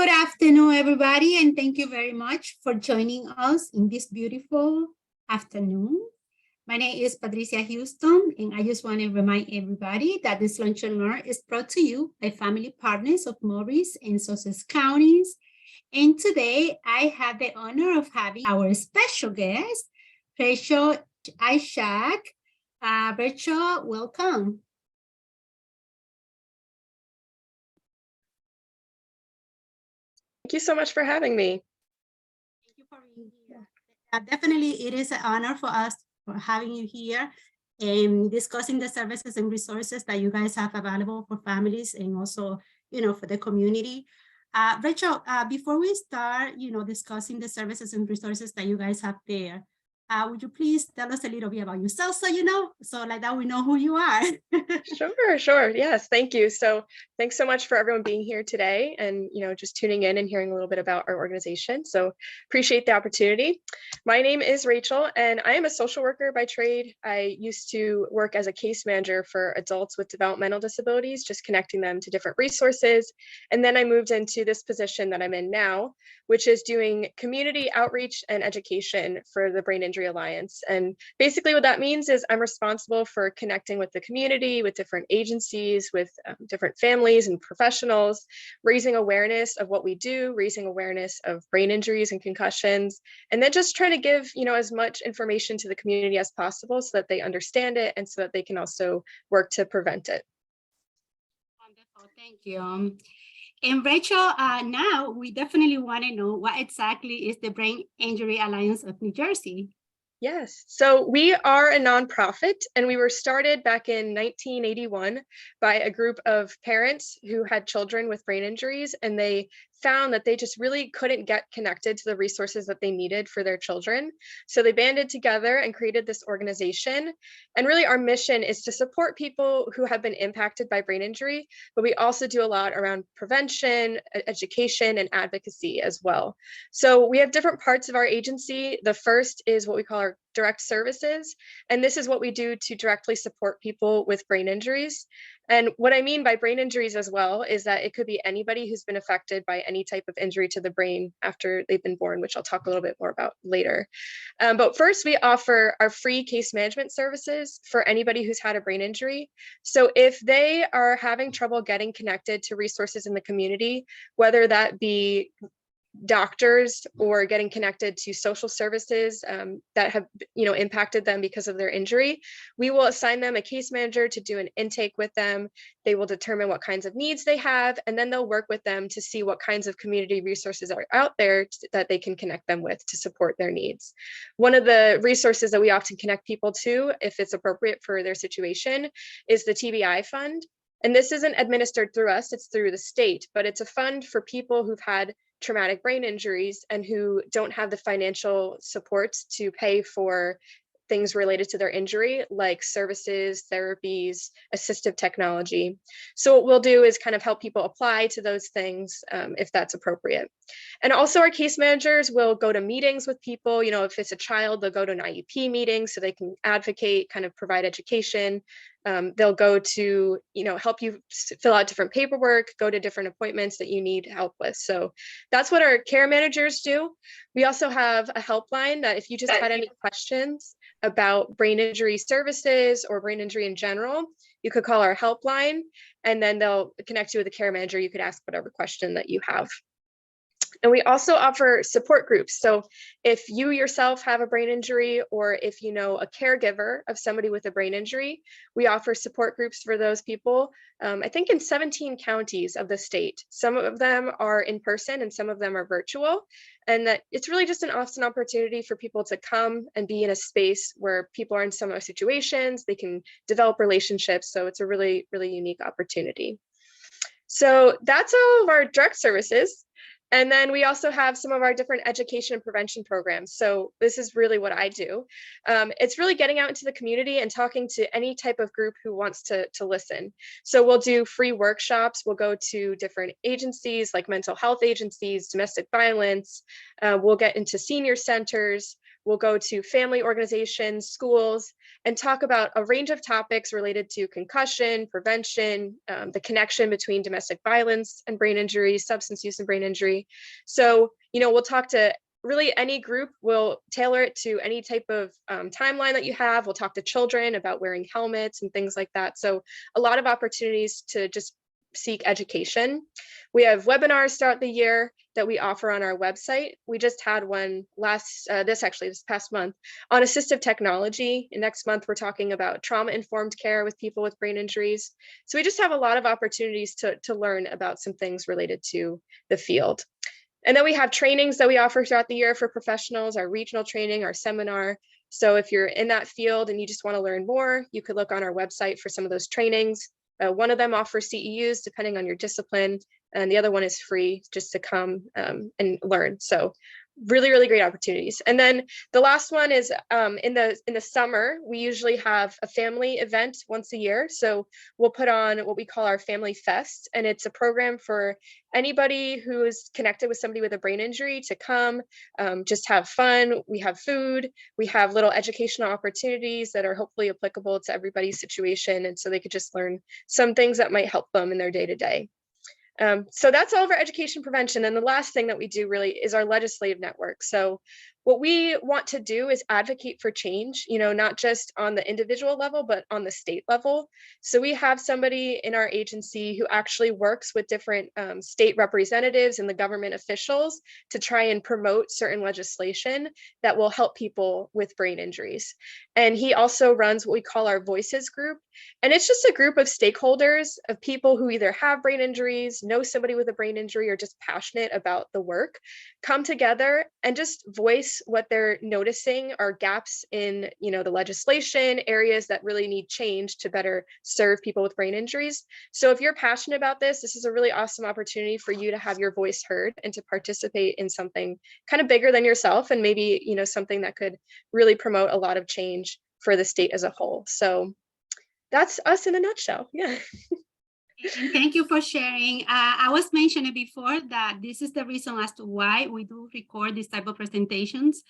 Good afternoon, everybody, and thank you very much for joining us in this beautiful afternoon. My name is Patricia Houston, and I just want to remind everybody that this Lunch and Learn is brought to you by family partners of Morris and Sussex counties. And today I have the honor of having our special guest, Rachel Ishak. Rachel, welcome. Thank you so much for having me. Thank you for being here. Definitely, it is an honor for us for having you here and discussing the services and resources that you guys have available for families and also, for the community. Rachel, before we start, discussing the services and resources that you guys have there, would you please tell us a little bit about yourself so like that we know who you are? Sure. Yes, thank you. So thanks so much for everyone being here today and, just tuning in and hearing a little bit about our organization. So appreciate the opportunity. My name is Rachel and I am a social worker by trade. I used to work as a case manager for adults with developmental disabilities, just connecting them to different resources. And then I moved into this position that I'm in now, which is doing community outreach and education for the Brain Injury Alliance. And basically what that means is I'm responsible for connecting with the community, with different agencies, with different families and professionals, raising awareness of what we do, raising awareness of brain injuries and concussions, and then just trying to give, as much information to the community as possible so that they understand it and so that they can also work to prevent it. Wonderful, thank you. And Rachel, now we definitely want to know what exactly is the Brain Injury Alliance of New Jersey? Yes, so we are a nonprofit and we were started back in 1981 by a group of parents who had children with brain injuries, and they found that they just really couldn't get connected to the resources that they needed for their children. So they banded together and created this organization. And really our mission is to support people who have been impacted by brain injury, but we also do a lot around prevention, education, and advocacy as well. So we have different parts of our agency. The first is what we call our direct services. And this is what we do to directly support people with brain injuries. And what I mean by brain injuries as well is that it could be anybody who's been affected by any type of injury to the brain after they've been born, which I'll talk a little bit more about later. But first, we offer our free case management services for anybody who's had a brain injury. So if they are having trouble getting connected to resources in the community, whether that be doctors or getting connected to social services that have impacted them because of their injury, we will assign them a case manager to do an intake with them. They will determine what kinds of needs they have, and then they'll work with them to see what kinds of community resources are out there that they can connect them with to support their needs. One of the resources that we often connect people to, if it's appropriate for their situation, is the TBI fund. And this isn't administered through us, it's through the state, but it's a fund for people who've had traumatic brain injuries and who don't have the financial supports to pay for things related to their injury, like services, therapies, assistive technology. So what we'll do is kind of help people apply to those things if that's appropriate. And also our case managers will go to meetings with people. If it's a child, they'll go to an IEP meeting so they can advocate, kind of provide education. They'll go to, help you fill out different paperwork, go to different appointments that you need help with. So that's what our care managers do. We also have a helpline that if you just had any questions about brain injury services or brain injury in general, you could call our helpline and then they'll connect you with a care manager. You could ask whatever question that you have. And we also offer support groups. So if you yourself have a brain injury, or if you know a caregiver of somebody with a brain injury, we offer support groups for those people, I think in 17 counties of the state. Some of them are in person and some of them are virtual. And that it's really just an awesome opportunity for people to come and be in a space where people are in similar situations, they can develop relationships. So it's a really, really unique opportunity. So that's all of our direct services. And then we also have some of our different education and prevention programs. So this is really what I do. It's really getting out into the community and talking to any type of group who wants to listen. So we'll do free workshops. We'll go to different agencies like mental health agencies, domestic violence. We'll get into senior centers. We'll go to family organizations, schools, and talk about a range of topics related to concussion, prevention, the connection between domestic violence and brain injury, substance use and brain injury. So, we'll talk to really any group. We'll tailor it to any type of timeline that you have. We'll talk to children about wearing helmets and things like that. So a lot of opportunities to just seek education. We have webinars throughout the year that we offer on our website. We just had one this past month on assistive technology. And next month, we're talking about trauma-informed care with people with brain injuries. So we just have a lot of opportunities to learn about some things related to the field. And then we have trainings that we offer throughout the year for professionals, our regional training, our seminar. So if you're in that field and you just want to learn more, you could look on our website for some of those trainings. One of them offers CEUs depending on your discipline, and the other one is free just to come and learn. So really, really great opportunities. And then the last one is in the summer, we usually have a family event once a year. So we'll put on what we call our Family Fest, and it's a program for anybody who is connected with somebody with a brain injury to come, just have fun. We have food, we have little educational opportunities that are hopefully applicable to everybody's situation. And so they could just learn some things that might help them in their day-to-day. So that's all of our education prevention. And the last thing that we do really is our legislative network. So what we want to do is advocate for change, not just on the individual level, but on the state level. So we have somebody in our agency who actually works with different state representatives and the government officials to try and promote certain legislation that will help people with brain injuries. And he also runs what we call our Voices group. And it's just a group of stakeholders, of people who either have brain injuries, know somebody with a brain injury, or just passionate about the work, come together and just voice what they're noticing are gaps in, the legislation, areas that really need change to better serve people with brain injuries. So if you're passionate about this is a really awesome opportunity for you to have your voice heard and to participate in something kind of bigger than yourself, and maybe, something that could really promote a lot of change for the state as a whole. So that's us in a nutshell. Yeah. And thank you for sharing. I was mentioning before that this is the reason as to why we do record this type of presentations,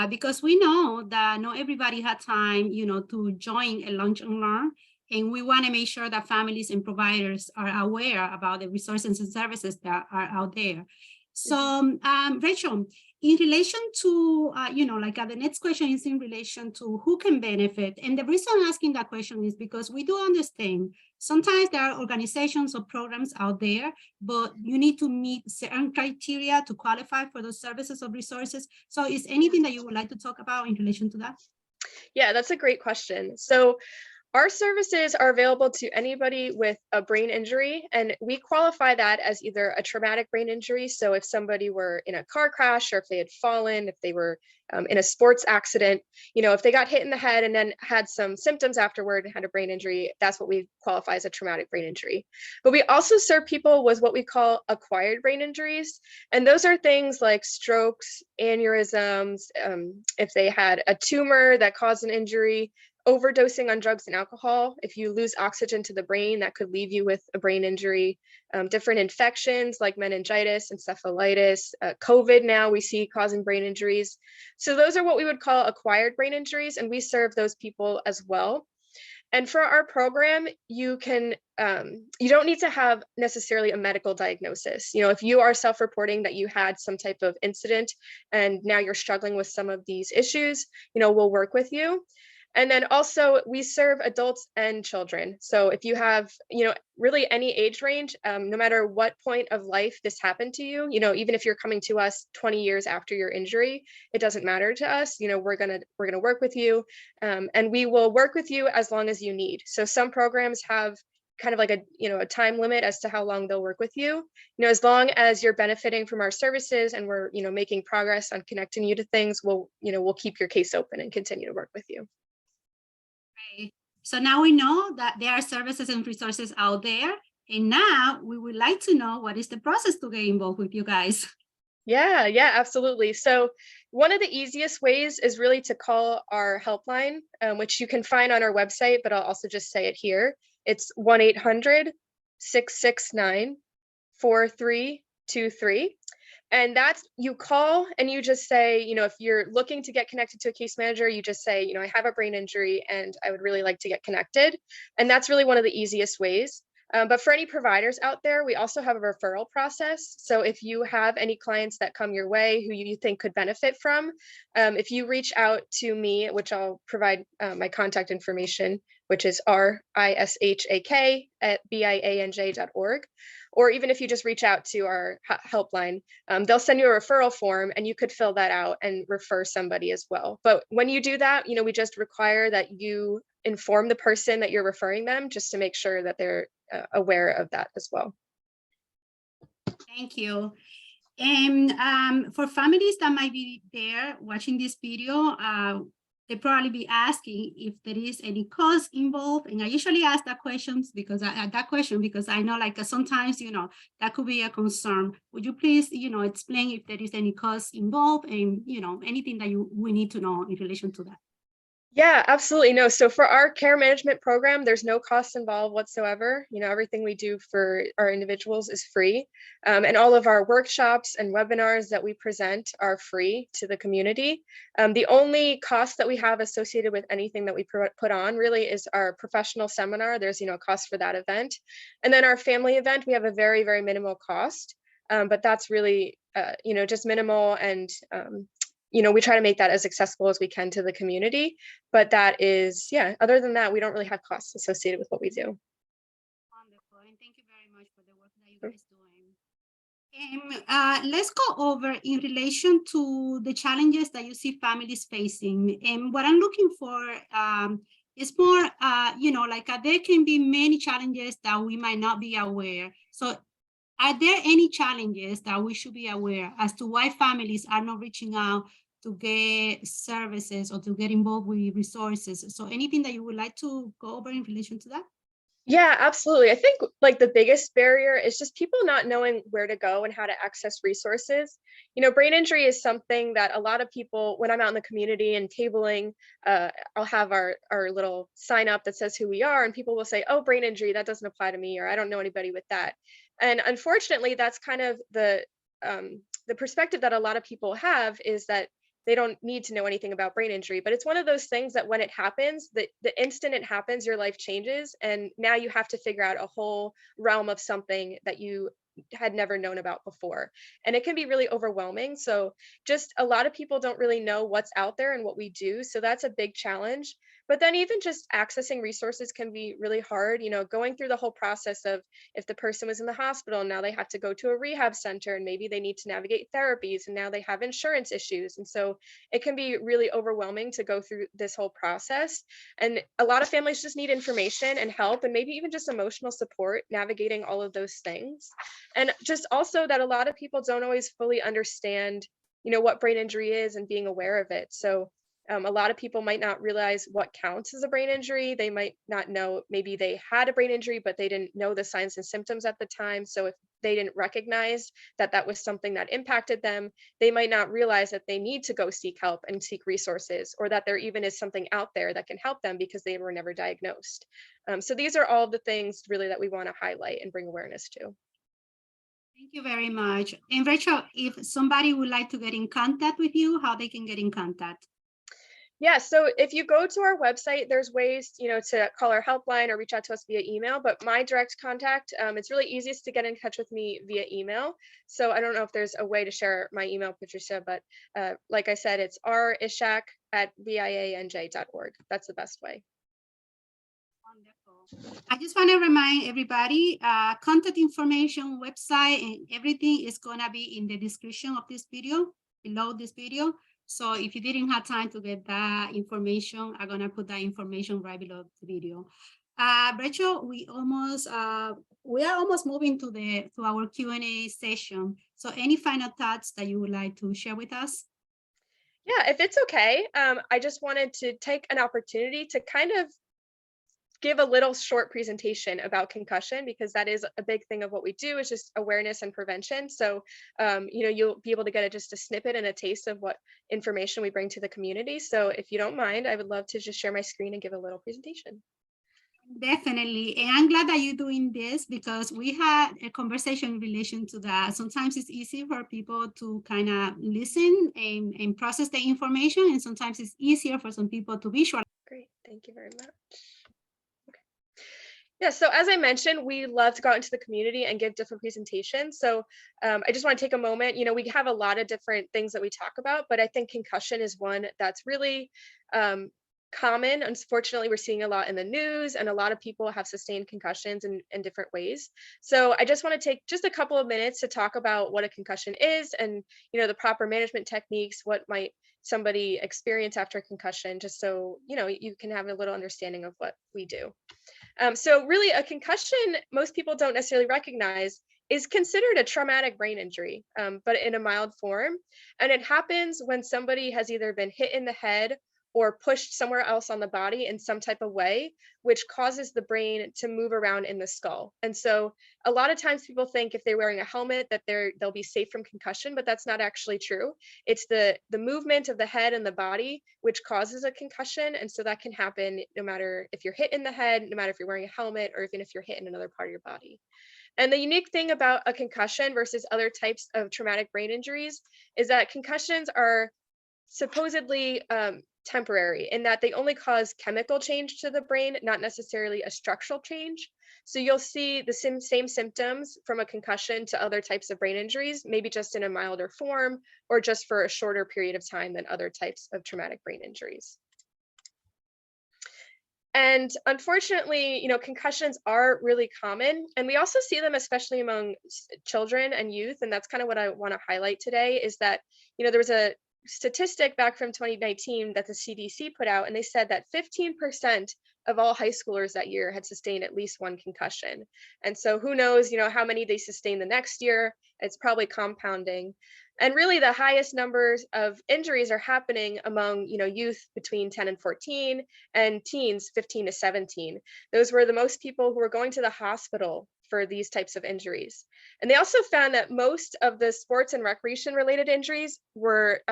because we know that not everybody had time, to join a Lunch and Learn, and we want to make sure that families and providers are aware about the resources and services that are out there. So, Rachel, in relation to, the next question is in relation to who can benefit. And the reason I'm asking that question is because we do understand sometimes there are organizations or programs out there, but you need to meet certain criteria to qualify for those services or resources. So is anything that you would like to talk about in relation to that? Yeah, that's a great question. So our services are available to anybody with a brain injury, and we qualify that as either a traumatic brain injury. So if somebody were in a car crash, or if they had fallen, if they were in a sports accident, if they got hit in the head and then had some symptoms afterward and had a brain injury, that's what we qualify as a traumatic brain injury. But we also serve people with what we call acquired brain injuries. And those are things like strokes, aneurysms, if they had a tumor that caused an injury, overdosing on drugs and alcohol. If you lose oxygen to the brain, that could leave you with a brain injury. Different infections like meningitis, encephalitis, COVID now we see causing brain injuries. So those are what we would call acquired brain injuries, and we serve those people as well. And for our program, you don't need to have necessarily a medical diagnosis. If you are self-reporting that you had some type of incident and now you're struggling with some of these issues, we'll work with you. And then also we serve adults and children. So if you have, really any age range, no matter what point of life this happened to you, even if you're coming to us 20 years after your injury, it doesn't matter to us. We're gonna work with you, and we will work with you as long as you need. So some programs have kind of like a time limit as to how long they'll work with you. As long as you're benefiting from our services and we're, making progress on connecting you to things, we'll keep your case open and continue to work with you. So now we know that there are services and resources out there. And now we would like to know what is the process to get involved with you guys. Yeah, absolutely. So one of the easiest ways is really to call our helpline, which you can find on our website, but I'll also just say it here. It's 1-800-669-4300. 888-888-8823. And that's, you call and you just say, if you're looking to get connected to a case manager, you just say, I have a brain injury and I would really like to get connected. And that's really one of the easiest ways. But for any providers out there, we also have a referral process. So if you have any clients that come your way who you think could benefit from, if you reach out to me, which I'll provide my contact information, which is rishak@bianj.org, or even if you just reach out to our helpline, they'll send you a referral form and you could fill that out and refer somebody as well. But when you do that, we just require that you inform the person that you're referring them, just to make sure that they're aware of that as well. Thank you. And for families that might be there watching this video, they probably be asking if there is any cost involved. And I usually ask that questions because I know like sometimes, that could be a concern. Would you please, explain if there is any cost involved and, anything that we need to know in relation to that? Yeah, absolutely. No. So for our care management program, there's no cost involved whatsoever. Everything we do for our individuals is free. And all of our workshops and webinars that we present are free to the community. The only cost that we have associated with anything that we put on really is our professional seminar. There's, a cost for that event. And then our family event, we have a very, very minimal cost. But that's really, just minimal. And we try to make that as accessible as we can to the community, but that is, other than that, we don't really have costs associated with what we do. Wonderful, and thank you very much for the work that you guys doing. Let's go over in relation to the challenges that you see families facing. And what I'm looking for is more, there can be many challenges that we might not be aware. So are there any challenges that we should be aware as to why families are not reaching out to get services or to get involved with resources? So anything that you would like to go over in relation to that? Yeah, absolutely. I think like the biggest barrier is just people not knowing where to go and how to access resources. Brain injury is something that a lot of people, when I'm out in the community and tabling, I'll have our little sign up that says who we are, and people will say, oh, brain injury, that doesn't apply to me, or I don't know anybody with that. And unfortunately, that's kind of the perspective that a lot of people have, is that they don't need to know anything about brain injury. But it's one of those things that when it happens, the instant it happens, your life changes. And now you have to figure out a whole realm of something that you had never known about before. And it can be really overwhelming. So just a lot of people don't really know what's out there and what we do. So that's a big challenge. But then even just accessing resources can be really hard, going through the whole process of, if the person was in the hospital, now they have to go to a rehab center and maybe they need to navigate therapies, and now they have insurance issues. And so it can be really overwhelming to go through this whole process. And a lot of families just need information and help, and maybe even just emotional support navigating all of those things. And just also that a lot of people don't always fully understand, what brain injury is and being aware of it. So a lot of people might not realize what counts as a brain injury. They might not know, maybe they had a brain injury, but they didn't know the signs and symptoms at the time. So if they didn't recognize that that was something that impacted them, they might not realize that they need to go seek help and seek resources, or that there even is something out there that can help them because they were never diagnosed. So these are all the things really that we want to highlight and bring awareness to. Thank you very much. And Rachel, if somebody would like to get in contact with you, how they can get in contact? Yeah, so if you go to our website, there's ways, to call our helpline or reach out to us via email. But my direct contact, it's really easiest to get in touch with me via email. So I don't know if there's a way to share my email, Patricia, but like I said, it's rishak@bianj.org. That's the best way. Wonderful. I just want to remind everybody, contact information, website, and everything is going to be in the description of this video, below this video. So if you didn't have time to get that information, I'm going to put that information right below the video. Rachel, we are almost moving to our Q&A session. So any final thoughts that you would like to share with us? Yeah, if it's okay, I just wanted to take an opportunity to kind of give a little short presentation about concussion, because that is a big thing of what we do, is just awareness and prevention. So, you'll be able to get just a snippet and a taste of what information we bring to the community. So if you don't mind, I would love to just share my screen and give a little presentation. Definitely. And I'm glad that you're doing this because we had a conversation in relation to that. Sometimes it's easy for people to kind of listen and process the information. And sometimes it's easier for some people to visualize. Great, thank you very much. Yeah, so as I mentioned, we love to go out into the community and give different presentations. So I just want to take a moment. We have a lot of different things that we talk about, but I think concussion is one that's really common. Unfortunately, we're seeing a lot in the news, and a lot of people have sustained concussions in different ways. So I just want to take just a couple of minutes to talk about what a concussion is and, the proper management techniques, what might somebody experience after a concussion, just so, you can have a little understanding of what we do. So really a concussion, most people don't necessarily recognize, is considered a traumatic brain injury, but in a mild form. And it happens when somebody has either been hit in the head or pushed somewhere else on the body in some type of way, which causes the brain to move around in the skull. And so a lot of times people think if they're wearing a helmet that they'll be safe from concussion, but that's not actually true. It's the movement of the head and the body which causes a concussion. And so that can happen no matter if you're hit in the head, no matter if you're wearing a helmet, or even if you're hit in another part of your body. And the unique thing about a concussion versus other types of traumatic brain injuries is that concussions are supposedly temporary in that they only cause chemical change to the brain, not necessarily a structural change. So you'll see the same symptoms from a concussion to other types of brain injuries, maybe just in a milder form or just for a shorter period of time than other types of traumatic brain injuries. And unfortunately, concussions are really common, and we also see them especially among children and youth. And that's kind of what I want to highlight today is that, there was a statistic back from 2019 that the CDC put out, and they said that 15% of all high schoolers that year had sustained at least one concussion. And so who knows, how many they sustain the next year. It's probably compounding. And really the highest numbers of injuries are happening among, youth between 10 and 14 and teens 15 to 17. Those were the most people who were going to the hospital for these types of injuries. And they also found that most of the sports and recreation related injuries were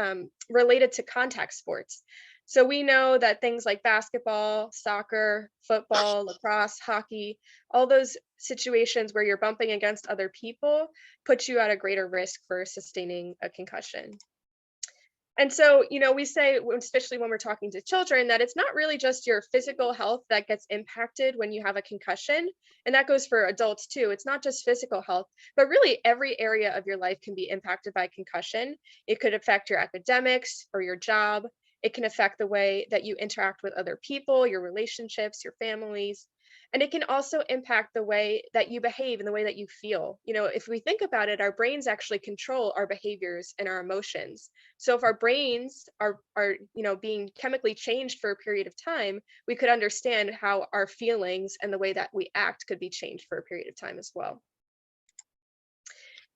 related to contact sports. So we know that things like basketball, soccer, football, lacrosse, hockey, all those situations where you're bumping against other people put you at a greater risk for sustaining a concussion. And so, we say, especially when we're talking to children, that it's not really just your physical health that gets impacted when you have a concussion. And that goes for adults too. It's not just physical health, but really every area of your life can be impacted by concussion. It could affect your academics or your job. It can affect the way that you interact with other people, your relationships, your families. And it can also impact the way that you behave and the way that you feel. If we think about it, our brains actually control our behaviors and our emotions. So if our brains are being chemically changed for a period of time, we could understand how our feelings and the way that we act could be changed for a period of time as well.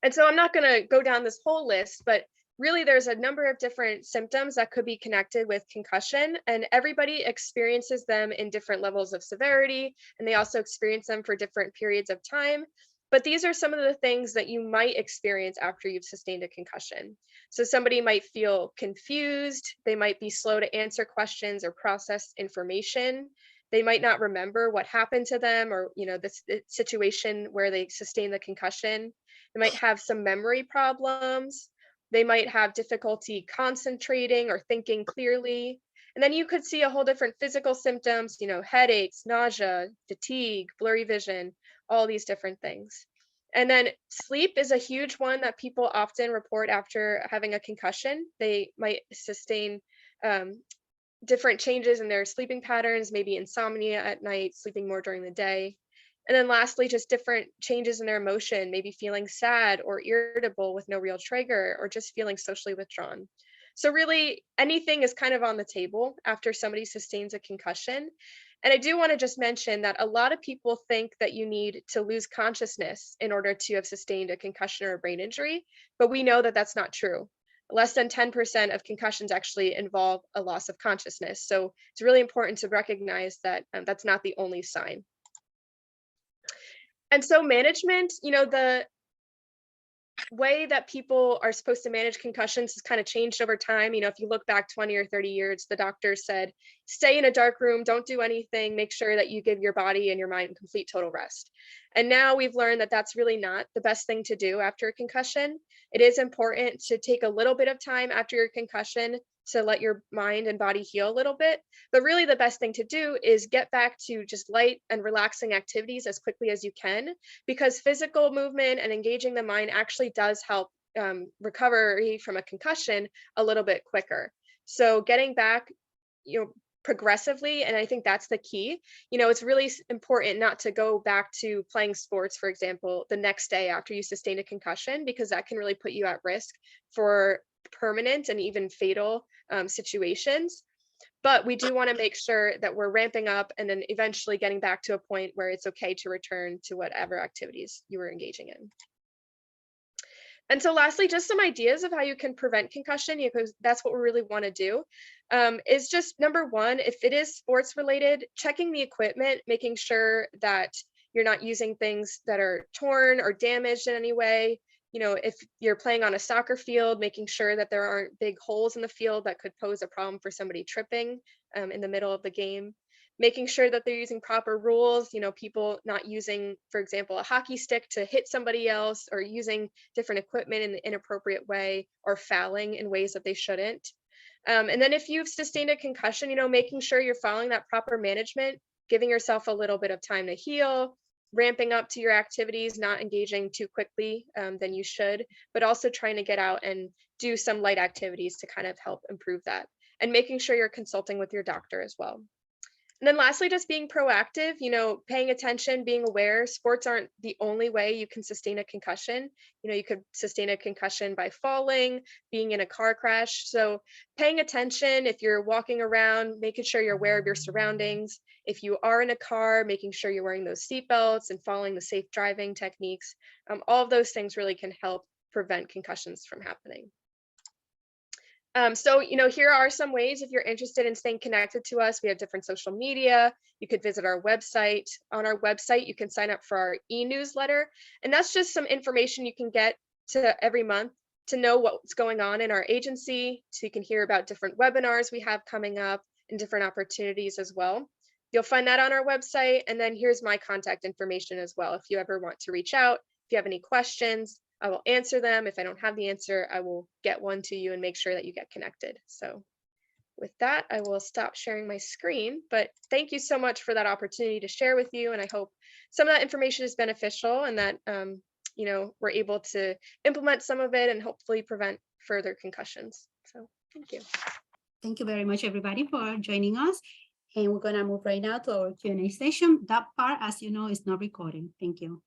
And so I'm not going to go down this whole list, but really there's a number of different symptoms that could be connected with concussion, and everybody experiences them in different levels of severity, and they also experience them for different periods of time. But these are some of the things that you might experience after you've sustained a concussion. So somebody might feel confused, they might be slow to answer questions or process information. They might not remember what happened to them or, the situation where they sustained the concussion. They might have some memory problems. They might have difficulty concentrating or thinking clearly. And then you could see a whole different physical symptoms, headaches, nausea, fatigue, blurry vision, all these different things. And then sleep is a huge one that people often report after having a concussion. They might sustain different changes in their sleeping patterns, maybe insomnia at night, sleeping more during the day. And then lastly, just different changes in their emotion, maybe feeling sad or irritable with no real trigger, or just feeling socially withdrawn. So really anything is kind of on the table after somebody sustains a concussion. And I do want to just mention that a lot of people think that you need to lose consciousness in order to have sustained a concussion or a brain injury, but we know that that's not true. Less than 10% of concussions actually involve a loss of consciousness. So it's really important to recognize that that's not the only sign. And so management, the way that people are supposed to manage concussions has kind of changed over time. You know, if you look back 20 or 30 years, the doctors said, stay in a dark room, don't do anything, make sure that you give your body and your mind complete total rest. And now we've learned that that's really not the best thing to do after a concussion. It is important to take a little bit of time after your concussion to let your mind and body heal a little bit. But really the best thing to do is get back to just light and relaxing activities as quickly as you can, because physical movement and engaging the mind actually does help recovery from a concussion a little bit quicker. So getting back, progressively, and I think that's the key. It's really important not to go back to playing sports, for example, the next day after you sustain a concussion, because that can really put you at risk for permanent and even fatal situations. But we do want to make sure that we're ramping up and then eventually getting back to a point where it's okay to return to whatever activities you were engaging in. And so lastly, just some ideas of how you can prevent concussion, because that's what we really want to do, is just number one, if it is sports related, checking the equipment, making sure that you're not using things that are torn or damaged in any way. If you're playing on a soccer field, making sure that there aren't big holes in the field that could pose a problem for somebody tripping in the middle of the game. Making sure that they're using proper rules, people not using, for example, a hockey stick to hit somebody else, or using different equipment in an inappropriate way, or fouling in ways that they shouldn't. And then if you've sustained a concussion, making sure you're following that proper management, giving yourself a little bit of time to heal, ramping up to your activities, not engaging too quickly than you should, but also trying to get out and do some light activities to kind of help improve that, and making sure you're consulting with your doctor as well. And then lastly, just being proactive, paying attention, being aware. Sports aren't the only way you can sustain a concussion. You could sustain a concussion by falling, being in a car crash. So paying attention, if you're walking around, making sure you're aware of your surroundings. If you are in a car, making sure you're wearing those seatbelts and following the safe driving techniques. All of those things really can help prevent concussions from happening. So, here are some ways if you're interested in staying connected to us. We have different social media. You could visit our website. On our website, you can sign up for our e-newsletter. And that's just some information you can get to every month to know what's going on in our agency. So you can hear about different webinars we have coming up and different opportunities as well. You'll find that on our website. And then here's my contact information as well. If you ever want to reach out, if you have any questions, I will answer them. If I don't have the answer, I will get one to you and make sure that you get connected. So with that, I will stop sharing my screen, but thank you so much for that opportunity to share with you. And I hope some of that information is beneficial, and that, we're able to implement some of it and hopefully prevent further concussions. So thank you. Thank you very much, everybody, for joining us. And we're going to move right now to our Q&A session. That part, as you know, is not recording. Thank you.